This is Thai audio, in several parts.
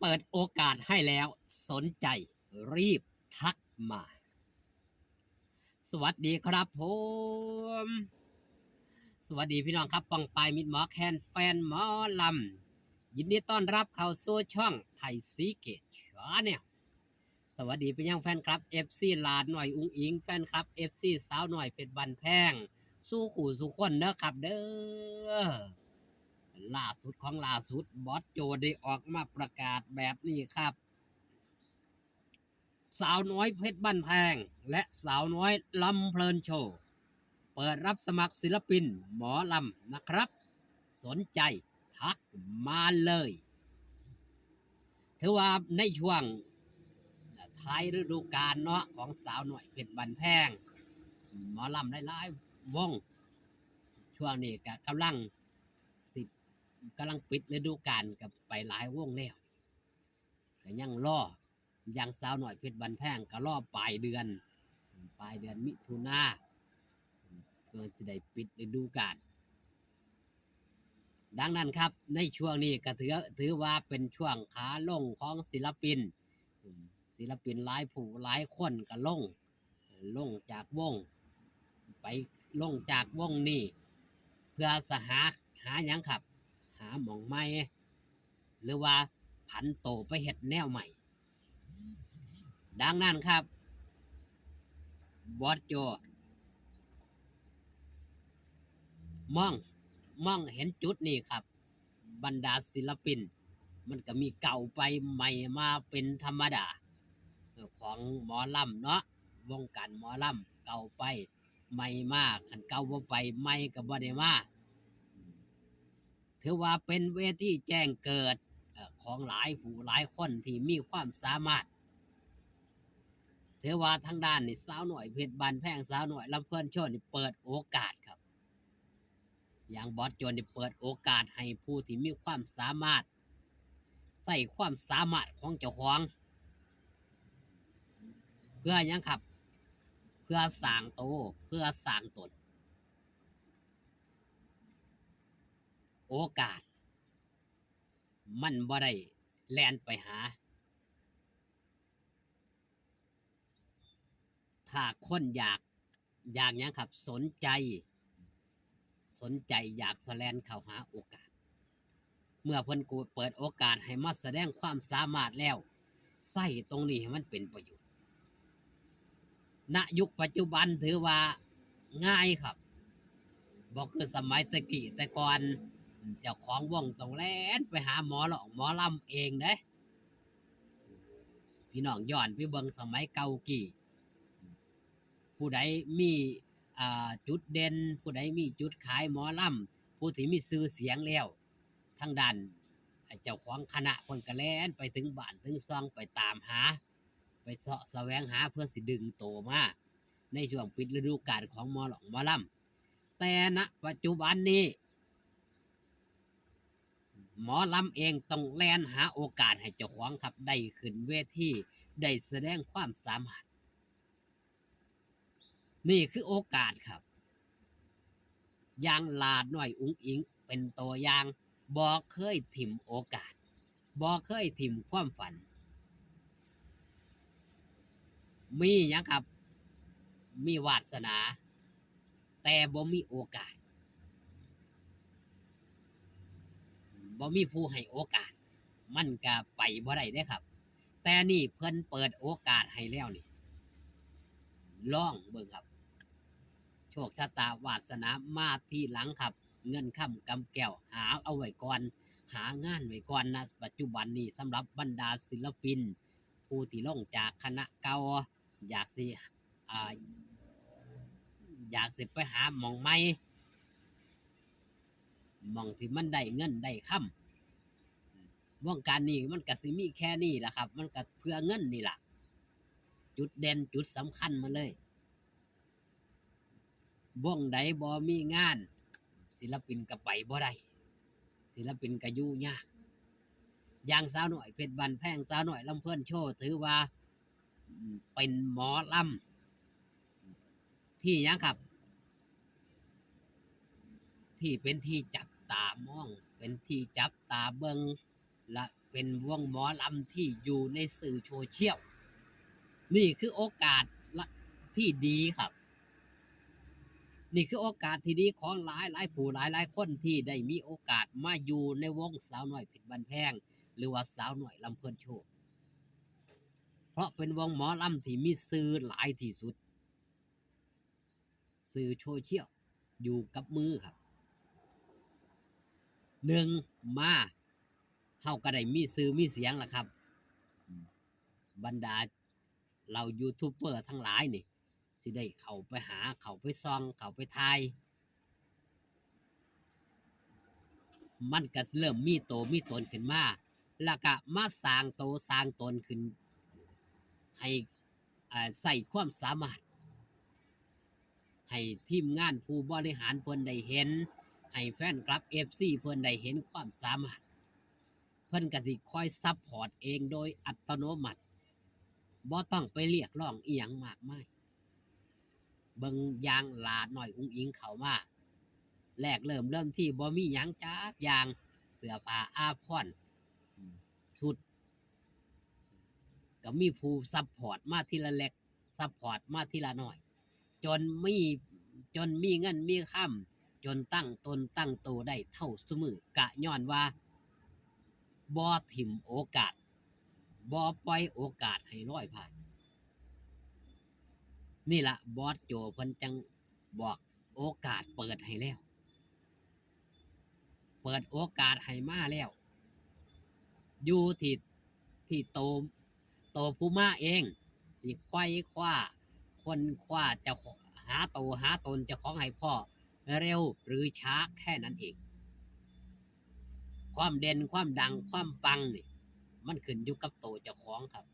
ปิดโอกาสให้แล้วสนใจรีบทักมา สวัสดีครับผมสวัสดีพี่น้องครับปองปายมิดหมอแคนแฟนหมอลำยินดีต้อนรับเข้าสู่ช่องไทยซีเกตชาแนลสวัสดีพี่ยังแฟนครับ FC ลาดหน่อยอุ้งอิงแฟนครับ FC สาวหน่อยเป็ดบันแพงสู้ขู่สู้คนเด้อครับเด้อล่าสุดของล่าสุดบอสโจได้ออกมาประกาศแบบนี้ครับสาวน้อยเพชรบ้านแพงและสาวน้อยลำเพลินโชว์เปิดรับสมัครศิลปินหมอลำนะครับสนใจทักมาเลยถือว่าในช่วงท้ายฤดูกาลเนาะของสาวน้อยเพชรบ้านแพงหมอลำหลายๆวงช่วงนี้ก็กำลังปิดฤดูกาลกับไปหลายวงแล้วแต่ยังรอยังสาวหน่อยเพชรบันแพงก็รอบปลายเดือนมิถุนาเพื่อสิได้ปิดฤดูกาลดังนั้นครับในช่วงนี้ก็ถือว่าเป็นช่วงขาลงของศิลปินหลายผู้หลายคนก็ลงจากวงไปลงจากวงนี้เพื่อหาหยังครับหาหม่องใหม่หรือว่าผันโตไปเฮ็ดแนวใหม่ดังนั้นครับบอสโจมองเห็นจุดนี้ครับบรรดาศิลปินมันก็มีเก่าไปใหม่มาเป็นธรรมดาของหมอลำเนาะวงการหมอลำเก่าไปใหม่มากขันเก่าบ่ไปใหม่ก็บ่ได้มาถือว่าเป็นเวทีแจ้งเกิดของหลายผู้หลายคนที่มีความสามารถถือว่าทางด้านนี่สาวหน่อยเพชรบานแพงสาวหน่อยลำเพลินโชว์นี่เปิดโอกาสครับอย่างบอสโจนี่เปิดโอกาสให้ผู้ที่มีความสามารถใส่ความสามารถของเจ้าของเพื่อยังครับเพื่อสร้างโตเพื่อสร้างตนโอกาสมันบ่ได้แล่นไปหาถ้าคนอยากยังครับสนใจอยากแสดงเข้าหาโอกาสเมื่อเพิ่นกูเปิดโอกาสให้มาแสดงความสามารถแล้วใส่ตรงนี้ให้มันเป็นประโยชน์ณยุคปัจจุบันถือว่าง่ายครับบอกคือสมัยตะกี้แต่ก่อนเจ้าของวงต้องแล่นไปหาหมอลำเองเด้พี่น้องย้อนไปเบิ่งสมัยเก่ากี่ผู้ใดมีจุดเด่นผู้ใดมีจุดขายหมอลำผู้ที่มีชื่อเสียงแล้วทางด้านเจ้าของคณะคนกระแล่นไปถึงบ้านถึงซองไปตามหาไปเสาะแสวงหาเพื่อสิดึงโตมาในช่วงปิดฤดูกาลของหมอลำแต่ณปัจจุบันนี้หมอลำเองต้องแล่นหาโอกาสให้เจ้าของครับได้ขึ้นเวทีได้แสดงความสามารถนี่คือโอกาสครับอย่างลาดหน่อยอุ้งอิงเป็นตัวอย่างบ่เคยถิ่มโอกาสบ่เคยถิ่มความฝันมีหยังครับมีวาสนาแต่บ่มีโอกาสบ่มีผู้ให้โอกาสมันก็ไปบ่ได้เด้ครับแต่นี่เพิ่นเปิดโอกาสให้แล้วนี่ลองเบิ่งครับโชคชะตาวาสนามาที่หลังครับเงินค่ำกำแก้วหาเอาไว้ก่อนหางานไว้ก่อนนะปัจจุบันนี้สำหรับบรรดาศิลปินผู้ที่ลงจากคณะเก่าอยากสิไปหาหม่องใหม่หม่องที่มันได้เงินได้ค่ำวงการนี้มันก็สิมีแค่นี้แหละครับมันก็เพื่อเงินนี่แหละจุดเด่นจุดสำคัญมาเลยวงใดบ่มีงานศิลปินก็ไปบ่ได้ศิลปินก็อยู่ยากอย่างสาวหน่อยเพชรบันแพงสาวหน่อยลำเพลินโชว์ถือว่าเป็นหมอลำที่ยังครับที่เป็นที่จับตามองเป็นที่จับตาเบิง และเป็นวงหมอลำที่อยู่ในสื่อโซเชียลนี่คือโอกาสที่ดีครับนี่คือโอกาสที่ดีของหลายผู้หลายคนที่ได้มีโอกาสมาอยู่ในวงสาวน้อยเพชรบ้านแพงหรือว่าสาวน้อยลำเพลินโชว์เพราะเป็นวงหมอลำที่มีสื่อหลายที่สุดสื่อโซเชียลอยู่กับมือครับหนึ่งมาเฮาก็ได้มีสื่อมีเสียงล่ะครับบรรดาเรายูทูบเบอร์ทั้งหลายนี่สิได้เข้าไปหาเข้าไปซองเข้าไปทายมันก็เริ่มมีโตมีตนขึ้นมาแล้วก็มาสร้างโตสร้างตนขึ้นให้ใส่ความสามารถให้ทีมงานผู้บริหารเพิ่นได้เห็นให้แฟนคลับ FC เพิ่นได้เห็นความสามารถเพิ่นก็สิคอยซัพพอร์ตเองโดยอัตโนมัติบ่ต้องไปเรียกร้องอีหยังมากมายเบิ่งอย่างหลาน้อยอุ้งอิงเข้ามาแรกเริ่มที่บ่มีหยังจักอย่างเสื้อผ้าอาภรณ์ชุดก็มีผู้ซัพพอร์ตมาทีละเล็กซัพพอร์ตมาทีละน้อยจนมีเงินมีค่ำจนตั้งตนตั้งโตได้เท่าซุมื้อกะย้อนว่าบ่ถิ่มโอกาสบ่ปล่อยโอกาสให้ลอยผ่านนี่ล่ะบอสโจเพิ่นจังบอกโอกาสเปิดให้แล้วเปิดโอกาสให้มาแล้วอยู่ที่โตผู้มาเองสิไขว้คว้าคนคว้าจะหาโตหาตนจะของให้พ่อเร็วหรือช้าแค่นั้นเองความเด่นความดังความปังนี่มันขึ้นอยู่กับโตเจ้าของครับ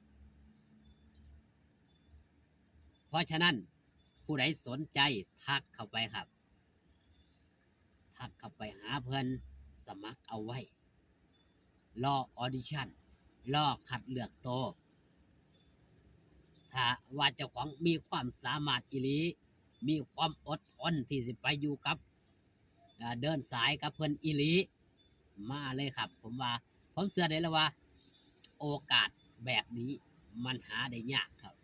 เพราะฉะนั้นผู้ใดสนใจทักเข้าไปครับทักเข้าไปหาเพื่อนสมัครเอาไว้รอออดิชั่นรอคัดเลือกโตถ้าว่าเจ้าของมีความสามารถอีหลีมีความอดทนที่สิไปอยู่กับเดินสายกับเพื่อนอีหลีมาเลยครับผมเชื่อได้แล้วว่าโอกาสแบบนี้มันหาได้ยากครับ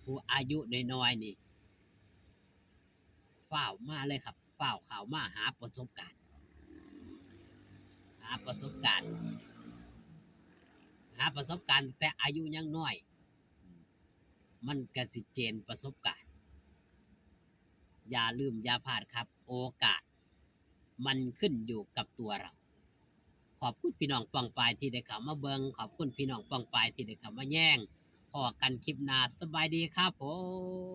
ผู้อายุน้อยๆนี่ฝ้าวมาเลยครับฝ้าวข่าวมาหาประสบการณ์หาประสบการณ์แต่อายุยังน้อยมันก็สิเจนประสบการณ์อย่าลืมอย่าพลาดครับโอกาสมันขึ้นอยู่กับตัวเราขอบคุณพี่น้องปองปายที่ได้เข้ามาเบิงขอบคุณพี่น้องปองปายที่ได้เข้ามาแย่งพอกันคลิปหน้าสบายดีครับผม